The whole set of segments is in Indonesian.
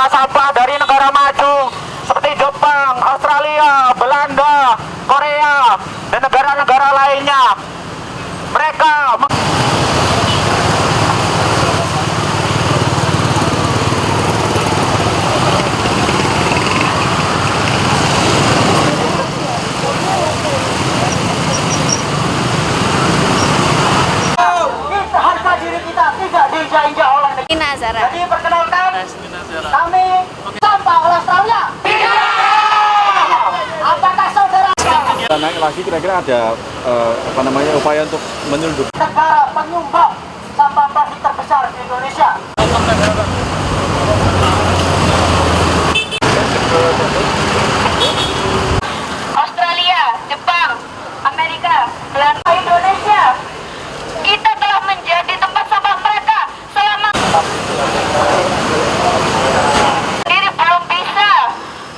sampah-sampah dari negara maju seperti Jepang, Australia, Belanda, Korea, dan negara-negara lainnya. Mereka harga diri kita tidak diinjak-injak oleh negara. Nazara. Jadi perkenalkan, kami sampah Australia. Apakah saudara naik lagi kira-kira ada upaya untuk menyelundup negara penyumbang sampah plastik terbesar di Indonesia? Australia, Jepang, Amerika, Belanda, Indonesia. Kita telah menjadi tempat sampah mereka selama diri belum bisa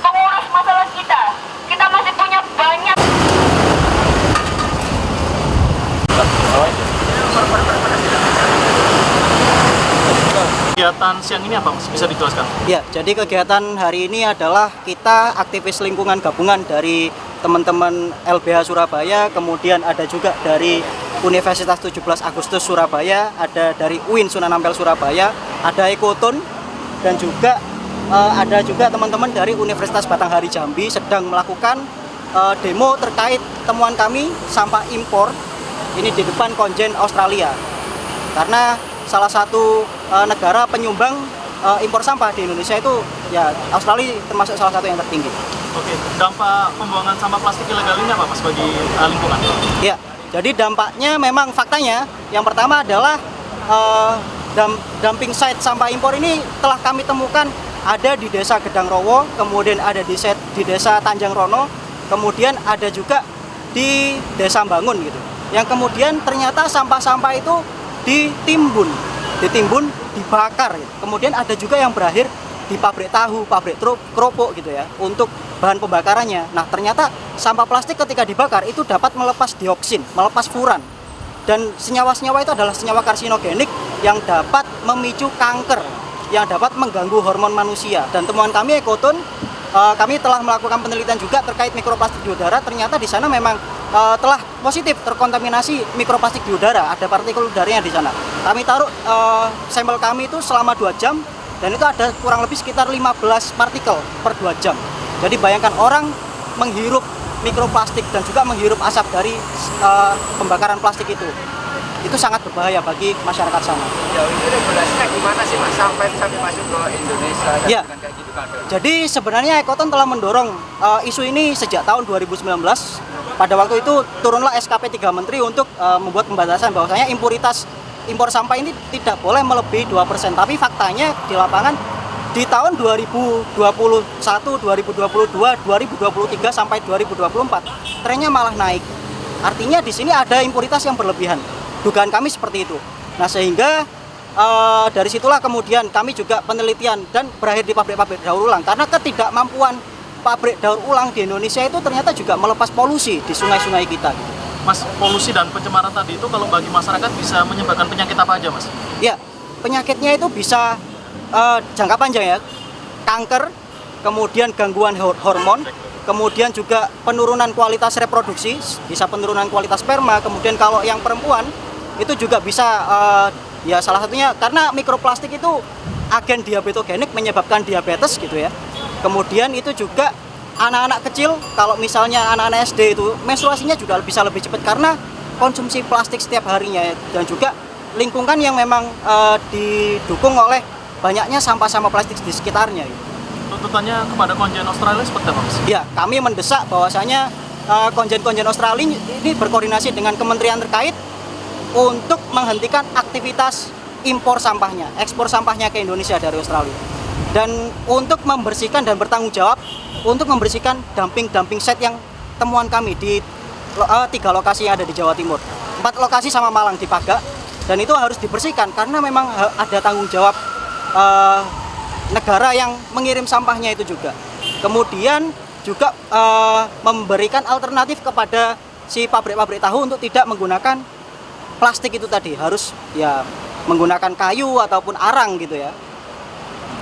mengurus masalah kita. Kita masih punya banyak. Kegiatan siang ini apa Mas? Bisa dijelaskan? Ya, jadi kegiatan hari ini adalah kita aktivis lingkungan gabungan dari teman-teman LBH Surabaya, kemudian ada juga dari Universitas 17 Agustus Surabaya, ada dari UIN Sunan Ampel Surabaya, ada Ekoton, dan juga ada juga teman-teman dari Universitas Batanghari Jambi sedang melakukan demo terkait temuan kami sampah impor ini di depan konjen Australia. Karena salah satu negara penyumbang impor sampah di Indonesia itu ya Australia termasuk salah satu yang tertinggi. Oke, dampak pembuangan sampah plastik ilegal ini apa Mas bagi lingkungan? Ya, jadi dampaknya memang faktanya yang pertama adalah dumping site sampah impor ini telah kami temukan ada di Desa Gedang-Rowo, kemudian ada di Desa Tanjang Rono, kemudian ada juga di Desa Bangun gitu. Yang kemudian ternyata sampah-sampah itu ditimbun, dibakar. Gitu. Kemudian ada juga yang berakhir di pabrik tahu, pabrik keropok gitu ya, untuk bahan pembakarannya. Nah, ternyata sampah plastik ketika dibakar itu dapat melepas dioksin, melepas furan. Dan senyawa-senyawa itu adalah senyawa karsinogenik yang dapat memicu kanker, yang dapat mengganggu hormon manusia. Dan temuan kami Ekoton, kami telah melakukan penelitian juga terkait mikroplastik di udara. Ternyata di sana memang telah positif terkontaminasi mikroplastik di udara, ada partikel udaranya di sana. Kami taruh sampel kami itu selama 2 jam dan itu ada kurang lebih sekitar 15 partikel per 2 jam. Jadi bayangkan orang menghirup mikroplastik dan juga menghirup asap dari pembakaran plastik itu sangat berbahaya bagi masyarakat sana. Jauh ini regulasinya gimana sih Mas sampai masuk ke Indonesia Ya. dengan kayak gitu kan? Jadi sebenarnya Ekoton telah mendorong isu ini sejak tahun 2019. Pada waktu itu turunlah SKP 3 Menteri untuk membuat pembatasan bahwasanya impor sampah ini tidak boleh melebihi 2%. Tapi faktanya di lapangan di tahun 2021, 2022, 2023 sampai 2024 trennya malah naik. Artinya di sini ada impuritas yang berlebihan. Dugaan kami seperti itu. Nah, sehingga dari situlah kemudian kami juga penelitian dan berakhir di pabrik-pabrik daur ulang karena ketidakmampuan pabrik daur ulang di Indonesia itu ternyata juga melepas polusi di sungai-sungai kita. Mas, polusi dan pencemaran tadi itu kalau bagi masyarakat bisa menyebabkan penyakit apa aja Mas? Ya, penyakitnya itu bisa jangka panjang ya, kanker, kemudian gangguan hormon, kemudian juga penurunan kualitas reproduksi, bisa penurunan kualitas sperma, kemudian kalau yang perempuan itu juga bisa ya salah satunya karena mikroplastik itu agen diabetogenik menyebabkan diabetes gitu ya. Kemudian itu juga anak-anak kecil, kalau misalnya anak-anak SD itu menstruasinya juga bisa lebih cepat karena konsumsi plastik setiap harinya ya. Dan juga lingkungan yang memang didukung oleh banyaknya sampah-sampah plastik di sekitarnya. Tuntutannya kepada konjen Australia seperti apa Mas? Ya, kami mendesak bahwasanya konjen-konjen Australia ini berkoordinasi dengan kementerian terkait untuk menghentikan aktivitas impor sampahnya, ekspor sampahnya ke Indonesia dari Australia. Dan untuk membersihkan dan bertanggung jawab untuk membersihkan dumping site yang temuan kami di 3 lokasi yang ada di Jawa Timur. 4 lokasi sama Malang di Pagak, dan itu harus dibersihkan karena memang ada tanggung jawab negara yang mengirim sampahnya itu juga. Kemudian juga memberikan alternatif kepada si pabrik-pabrik tahu untuk tidak menggunakan plastik itu tadi, harus ya menggunakan kayu ataupun arang gitu ya.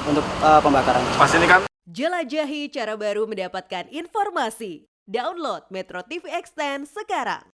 untuk pembakaran. Pas ini kan Jelajahi cara baru mendapatkan informasi. Download Metro TV Extend sekarang.